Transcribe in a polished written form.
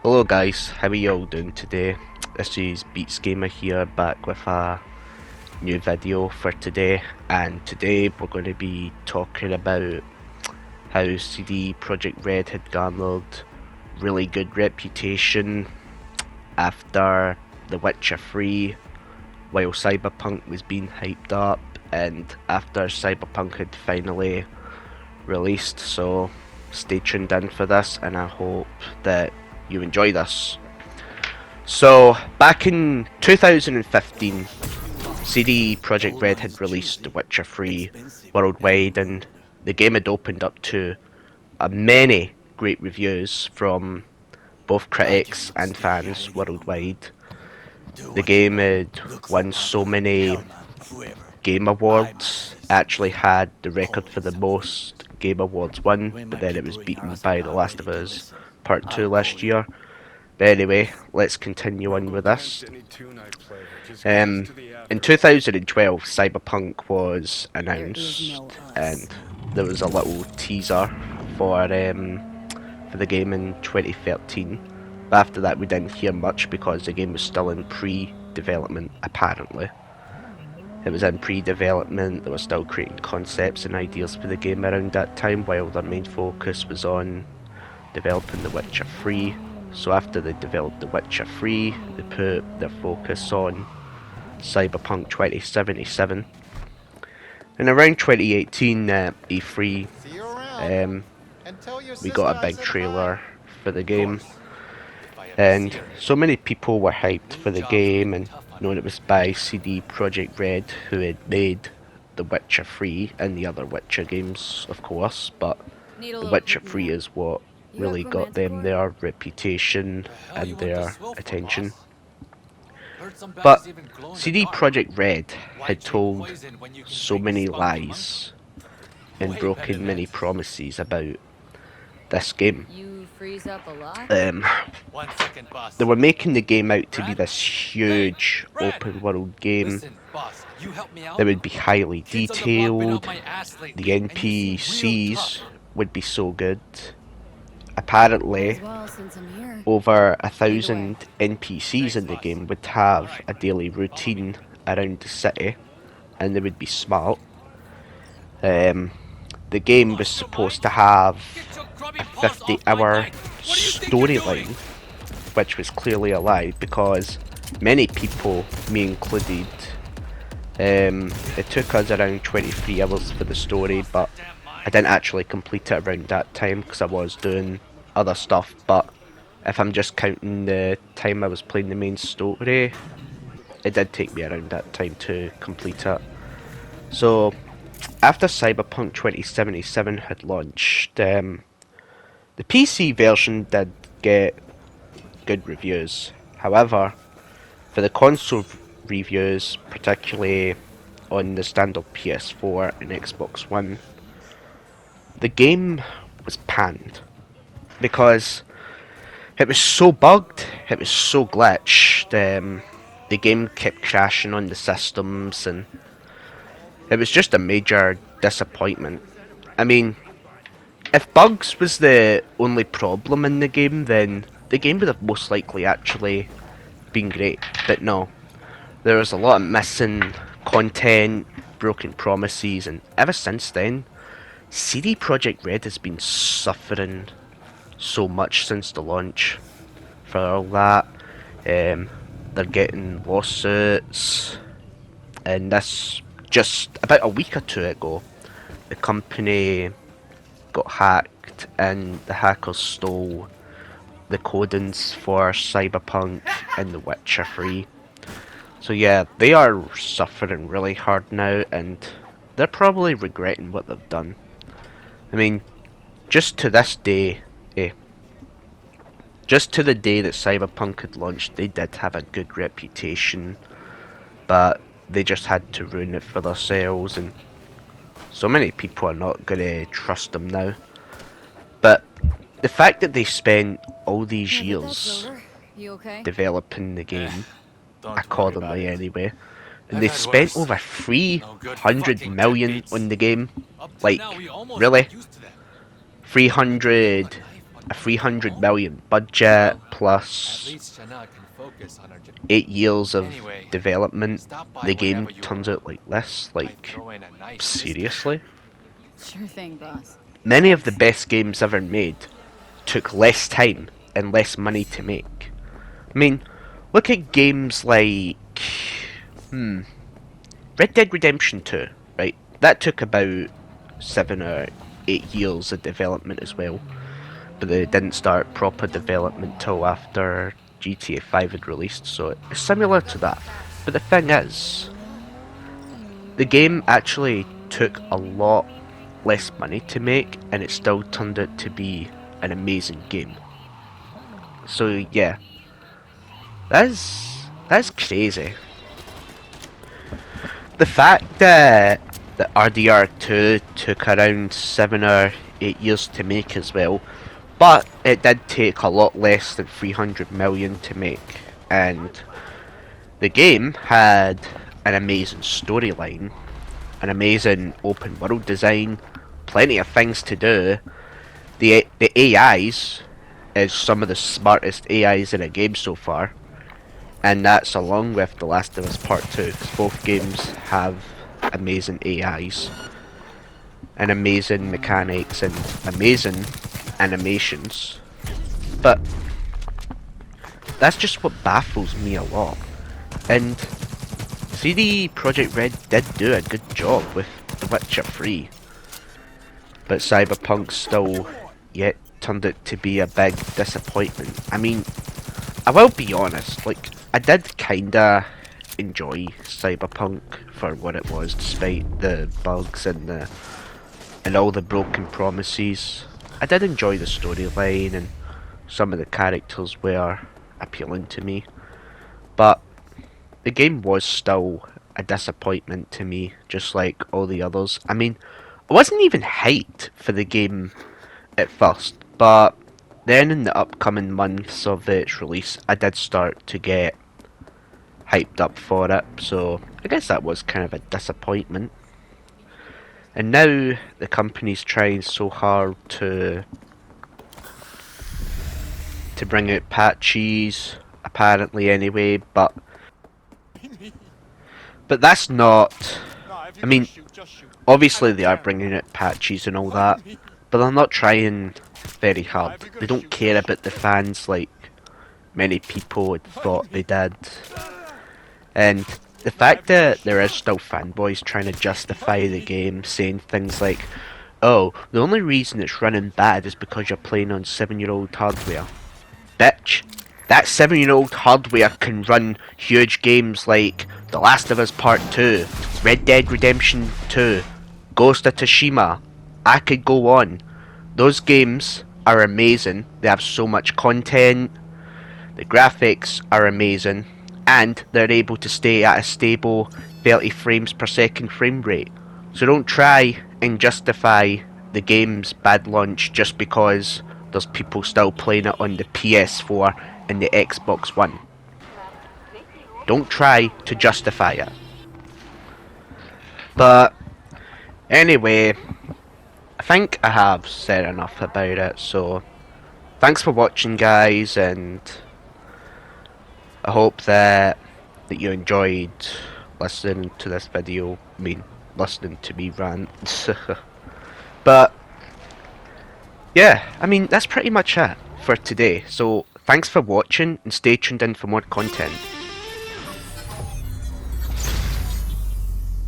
Hello guys, how are you all doing today? This is Beats Gamer here, back with a new video for today, and today we're going to be talking about how CD Projekt Red had garnered really good reputation after The Witcher 3, while Cyberpunk was being hyped up, and after Cyberpunk had finally released. So stay tuned in for this, and I hope that you enjoy this. So back in 2015, CD Projekt Red had released The Witcher 3 worldwide, and the game had opened up to many great reviews from both critics and fans worldwide. The game had won so many Game Awards, actually had the record for the most Game Awards won, but then it was beaten by The Last of Us Part 2 last year. But anyway, let's continue on with this. In 2012, Cyberpunk was announced, and there was a little teaser for the game in 2013. But after that, we didn't hear much because the game was still in pre-development. Apparently, it was in pre-development. They were still creating concepts and ideas for the game around that time, while their main focus was on developing The Witcher 3. So after they developed The Witcher 3, they put their focus on Cyberpunk 2077. And around 2018 E3, we got a big trailer for the game. And so many people were hyped for the game, and knowing it was by CD Projekt Red, who had made The Witcher 3 and the other Witcher games, of course, but The Witcher 3 is what really got them their reputation and their attention. But CD Projekt Red had told so many lies and broken many promises about this game. They were making the game out to be this huge open world game that would be highly detailed. The NPCs would be so good. Apparently, over 1,000 NPCs in the game would have a daily routine around the city, and they would be smart. The game was supposed to have a 50-hour storyline, which was clearly a lie because many people, me included, it took us around 23 hours for the story, but I didn't actually complete it around that time because I was doing other stuff. But if I'm just counting the time I was playing the main story, it did take me around that time to complete it. So after Cyberpunk 2077 had launched, the PC version did get good reviews. However, for the console reviews, particularly on the standard PS4 and Xbox One, the game was panned because it was so bugged, it was so glitched. The game kept crashing on the systems, and it was just a major disappointment. I mean, if bugs was the only problem in the game, then the game would have most likely actually been great. But no, there was a lot of missing content, broken promises, and ever since then, CD Projekt Red has been suffering so much since the launch for all that. They're getting lawsuits, and this just about a week or two ago, the company got hacked and the hackers stole the codings for Cyberpunk and The Witcher 3. So yeah, they are suffering really hard now, and they're probably regretting what they've done. I mean, just to this day, just to the day that Cyberpunk had launched, they did have a good reputation, but they just had to ruin it for themselves, and so many people are not going to trust them now. But the fact that they spent all these years developing the game, accordingly anyway, and they spent over 300 million on the game. Like, really? 300 a 300 million budget plus 8 years of development, the game turns out like this. Like, seriously? Sure thing, boss. Many of the best games ever made took less time and less money to make. I mean, look at games like Red Dead Redemption 2, right? That took about 7 or 8 years of development as well, but they didn't start proper development till after GTA 5 had released, so it's similar to that. But the thing is, the game actually took a lot less money to make, and it still turned out to be an amazing game. So yeah, that's crazy. The fact that the RDR2 took around 7 or 8 years to make as well, but it did take a lot less than 300 million to make, and the game had an amazing storyline, an amazing open world design, plenty of things to do. The AIs is some of the smartest AIs in a game so far, and that's along with The Last of Us Part 2, because both games have amazing AIs and amazing mechanics and amazing animations. But that's just what baffles me a lot. And CD Projekt Red did do a good job with The Witcher 3, but Cyberpunk still yet turned out to be a big disappointment. I mean, I will be honest, like, I did kinda enjoy Cyberpunk for what it was, despite the bugs and all the broken promises. I did enjoy the storyline, and some of the characters were appealing to me, but the game was still a disappointment to me, just like all the others. I mean, I wasn't even hyped for the game at first, but then in the upcoming months of its release, I did start to get hyped up for it, so I guess that was kind of a disappointment. And now the company's trying so hard to bring out patches, apparently anyway, but that's not... I mean, obviously they are bringing out patches and all that, but they're not trying very hard. They don't care about the fans like many people had thought they did. And the fact that there is still fanboys trying to justify the game, saying things like, oh, the only reason it's running bad is because you're playing on 7-year-old hardware. Bitch, that 7-year-old hardware can run huge games like The Last of Us Part 2, Red Dead Redemption 2, Ghost of Tsushima. I could go on. Those games are amazing. They have so much content. The graphics are amazing. And they're able to stay at a stable 30 frames per second frame rate. So don't try and justify the game's bad launch just because there's people still playing it on the PS4 and the Xbox One. Don't try to justify it. But anyway, I think I have said enough about it, so thanks for watching, guys, and I hope that you enjoyed listening to this video. I mean, listening to me rant. But yeah, I mean, that's pretty much it for today. So thanks for watching, and stay tuned in for more content.